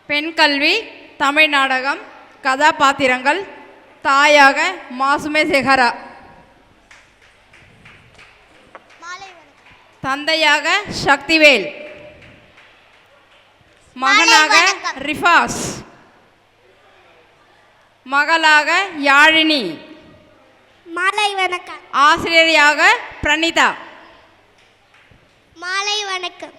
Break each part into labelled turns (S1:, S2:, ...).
S1: பெண் கல்வி, தமிழ் நாடகம், கதாபாத்திரங்கள். தாயாக மாசுமே செஹரா, தந்தையாக சக்திவேல், மகனாக ரிஃபாஸ், மகளாக யாழினி,
S2: மாலை வணக்கம்.
S1: ஆசிரியராக பிரணிதா.
S2: மாலை வணக்கம்.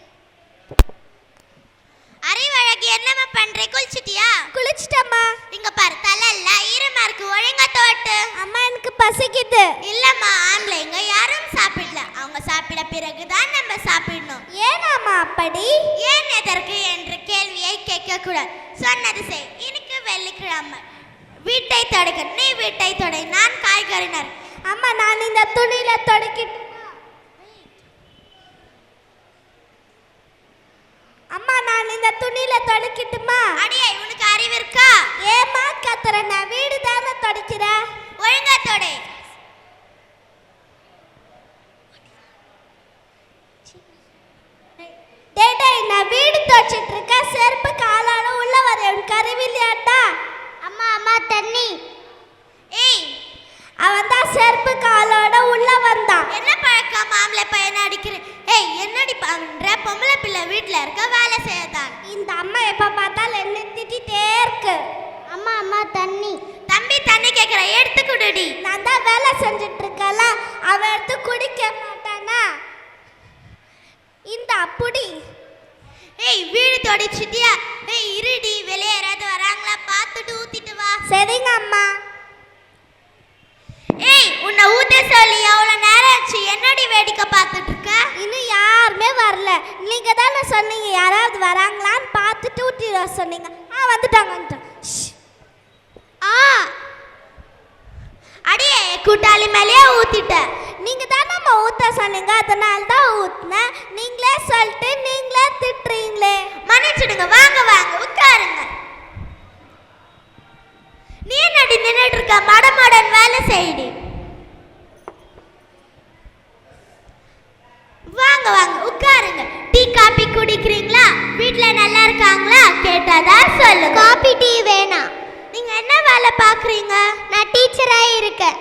S2: அறிவழகு என்னம்மா பண்றே? குளிச்சிட்டியா? குளிச்சிட்டம்மா. இங்க பாரு, தலல்ல ஈரமா இருக்கு, ஒழுங்கா தோட்டு. அம்மா எனக்கு பசிக்குது. இல்லம்மா, ஆம்பளைங்க யாரும் சாப்பிடல, அவங்க சாப்பிட பிறகுதான் நம்ம சாப்பிடணும். ஏனாம்மா அப்படி? ஏன் எதற்கு என்ற கேள்வியை கேட்க கூடாது. சொன்னது செய். எனக்கு வெள்ளிக்கிழமை வீட்டை தொடக்க, நீ வீட்டை தொடை, நான் காய்கறினர். அம்மா நான் இந்த துணியில தொடக்கிட்டு. அம்மா நான் இந்த துணியில தொடக்கிட்டுமா? அடியே, உனக்கு அறிவு இருக்கா? ஏமா கத்துற? நான் வீடு தானே தொடக்கிற. ஒழுங்கா தொடை. டேய், நான் வீடு தொடச்சிட்டு இருக்க, செருப்பு காலால உள்ள வர. உனக்கு அறிவு இல்லையாடா? அம்மா அம்மா தண்ணி. ஏய், அவன் தான் செருப்பு காலோட உள்ள வந்தான். என்ன பழக்கம் ஆம்பளை பையனை அடிக்கிறேன்? ஏய், என்னடி பண்ற? பொம்பளை பிள்ளை வீட்டில் இருக்க, வேலை செய்யதான். இந்த அம்மா எப்ப பார்த்தாலும் என்ன திட்டிகிட்டே இருக்கு. அம்மா அம்மா தண்ணி. தம்பி தண்ணி கேட்குற, எடுத்து குடுடி. நான் தான் வேலை செஞ்சுட்டு இருக்கல, அவன் எடுத்து குடிக்க மாட்டானா? இந்த அப்படி. ஏய், வீடு தொடச்சிட்டியா? ஏய் இருடி, வெளியே யாராவது வராங்களா பார்த்துட்டு ஊத்திட்டு வா. சரிங்க அம்மா. ஏய், உன்னை ஊத்த சொல்லி எவ்வளவு நேரம் ஆச்சு, என்னடி வேடிக்கை பார்த்துட்டு இருக்க? இன்னும் யாருமே வரல. நீங்க தானே சொன்னீங்க யாராவது வராங்களான்னு பார்த்துட்டு ஊத்திட சொன்னீங்க. வந்துட்டாங்க. அடியே, கூட்டாளி மேலேயே ஊத்திட்ட. நீங்க தானே ஊத்த சொன்னீங்க, அதனால தான் ஊத்துனேன். நீங்களே சொல்லிட்டு நீங்களே திட்டுறீங்களே. மன்னிச்சிடுங்க. வாங்க வாங்க உட்காருங்க. நீ என்னடி நின்றுட்டு இருக்க? மடமடன் வேலை செய்டி. வாங்க வாங்க உட்காருங்க. டீ காபி குடிக்கிறீங்களா? வீட்ல நல்லா இருக்காங்களா? கேட்டாதான் சொல்லு. காபி டீ வேணாம். நீங்க என்ன வேலை பாக்குறீங்க? நான் டீச்சரா இருக்கேன்.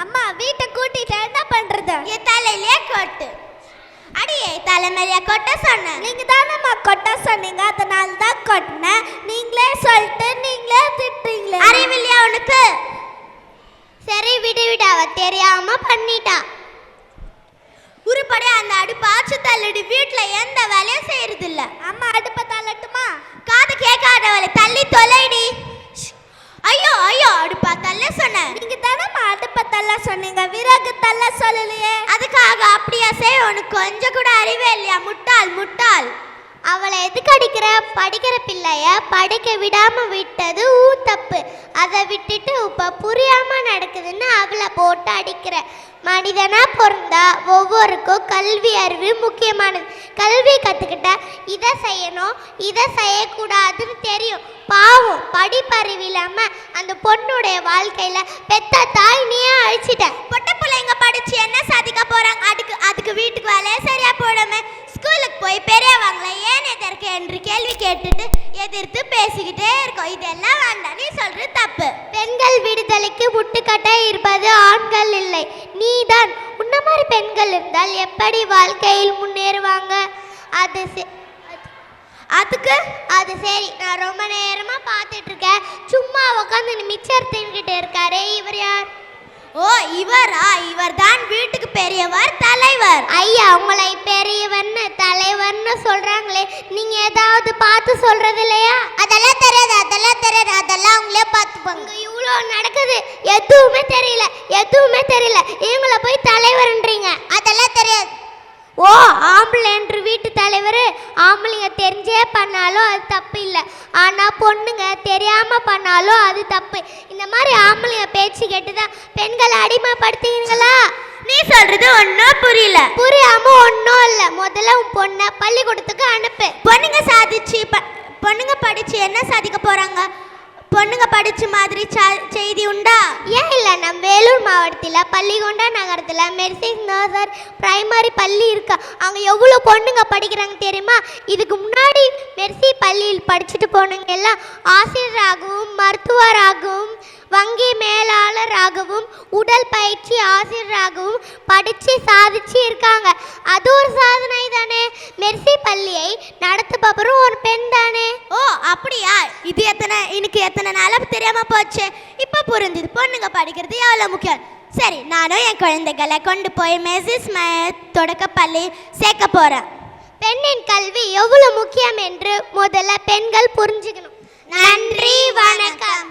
S2: அம்மா வீட்டை கூட்டிட்டு என்ன பண்றது? என் தலையிலே கொட்டு. அடியே, தலைமையில கொட்ட சொன்ன. நீங்க தானம்மா கொட்ட சொன்னீங்க, அதனால தான் கொட்டினேன். நீங்களே சொல்லிட்டு நீங்களே திட்டுறீங்களே. அறிவில்லையா உனக்கு? சரி விடு விடு, அவ தெரியாம பண்ணிட்டா. உருப்படி அந்த அடுப்பாச்சு தள்ளிடு. வீட்டுல எந்த வேலையும் செய்யறது இல்ல. அம்மா அடுப்ப தள்ளட்டுமா? காது கேட்காதவளை தள்ளி தொலைடி. ஐயோ ஐயோ, அடுப்பா தள்ள சொன்ன. நீங்க தானம்மா அடுப்ப தள்ள சொன்னீங்க, விறகு தள்ள சொல்லலையே. அதுக்காக அப்படியா செய்? உனக்கு கொஞ்சம் கூட அறிவே இல்லையா? முட்டாள் முட்டாள். அவளை எதுக்கு அடிக்கிற? படிக்கிற பிள்ளைய படிக்க விடாம விட்டது தப்பு. அதை விட்டுட்டு இப்ப புரியாம நடக்குதுன்னு அவளை போட்டு அடிக்கிற. மனிதனா பிறந்தா ஒவ்வொருக்கும் கல்வி அறிவு முக்கியமானது. கல்வி கத்துக்கிட்ட இதை செய்யணும் இதை செய்யக்கூடாதுன்னு தெரியும். பாவம், படிப்பறிவு இல்லாம அந்த பொண்ணுடைய வாழ்க்கையில பெத்த தாய் நீயே அழிச்சிட்ட. பொட்ட பிள்ளைங்க படிச்சு என்ன சாதிக்க போறாங்க? அதுக்கு வீட்டுக்கு வேலையை சரியா போடாம ஸ்கூலுக்கு போய் பெரியவங்களை ஏன் எதற்கு என்று கேள்வி கேட்டுட்டு எதிர்த்து பேசிக்கிட்டே இருக்கோம். இதெல்லாம் வேண்டாம். நீ சொல்றது தப்பு. பெண்கள் விடுதலைக்கு முட்டுக்கட்டை இருப்பது ஆண்கள் இல்லை, நீதான். உன்ன மாதிரி பெண்கள் இருந்தால் எப்படி வாழ்க்கையில் முன்னேறுவாங்க? அது சரி, நான் ரொம்ப நேரமா பார்த்துட்டு இருக்கேன். சும்மா உட்காந்து மிச்சர் தின்கிட்டு இருக்காரு. இவர் யார்? ஓ, இவரா? இவர் தான் வீட்டுக்கு பெரியவர், தலைவர். ஐயா, உங்களை பெரியவர்னு தலைவர்னு சொல்றாங்களே, நீங்க ஏதாவது பார்த்து சொல்றது இல்லையா? அதெல்லாம் தெரியாது, அதெல்லாம் தெரியாது, அதெல்லாம் அவங்களே பார்த்துப்பாங்க. இவ்வளோ நடக்குது, எதுவுமே தெரியல. இவங்கள போய் தலைவர்ன்றீங்க. அதெல்லாம் தெரியாது. ஓ, ஆம்பளை என்று வீட்டு தலைவர். ஆம்பளைங்க தெரிஞ்சே பண்ணாலும் அது தப்பு இல்லை, ஆனால் பொண்ணுங்க தெரியாம பண்ணாலும் அது தப்பு. இந்த மாதிரி ஆம்பளைங்க பேச்சு கேட்டுதான் பெண்களை அடிமைப்படுத்துவீங்களா? நீ சொல்றது ஒன்றும் புரியல. புரியாம ஒன்றும் இல்லை. முதல்ல உன் பொண்ணை பள்ளிக்கூடத்துக்கு அனுப்பு. பொண்ணுங்க படிச்சு என்ன சாதிக்க போறாங்க? பொண்ணுங்க படிச்ச மாதிரி செய்தி உண்டா? ஏன் இல்லை, நம்ம வேலூர் மாவட்டத்தில் பள்ளிகொண்டா நகரத்தில் மெர்சி நர்சர் பிரைமரி பள்ளி இருக்கு. அங்கே எவ்வளோ பொண்ணுங்க படிக்கிறாங்க தெரியுமா? இதுக்கு முன்னாடி மெர்சி பள்ளியில் படிச்சுட்டு போனவங்க எல்லாம் ஆசிரியராகவும் மருத்துவராகவும் வங்கி மேலாளராகவும் உடல் பயிற்சி ஆசிரியராகவும் படித்து சாதிச்சு இருக்காங்க. அது ஒரு சாதனை தானே. மெர்சி பள்ளியை நடத்துபவரும் ஒரு பெண் தானே. ஓ அப்படியா? இது எனக்கு எத்தனை நாளாக தெரியாமல் போச்சு. இப்போ புரிஞ்சுது பொண்ணுங்க படிக்கிறது எவ்வளோ முக்கியம். சரி, நானும் என் குழந்தைகளை கொண்டு போய் மெர்சி தொடக்க பள்ளி சேர்க்க போகிறேன். பெண்ணின் கல்வி எவ்வளோ முக்கியம் என்று முதல்ல பெண்கள் புரிஞ்சுக்கணும். நன்றி, வணக்கம்.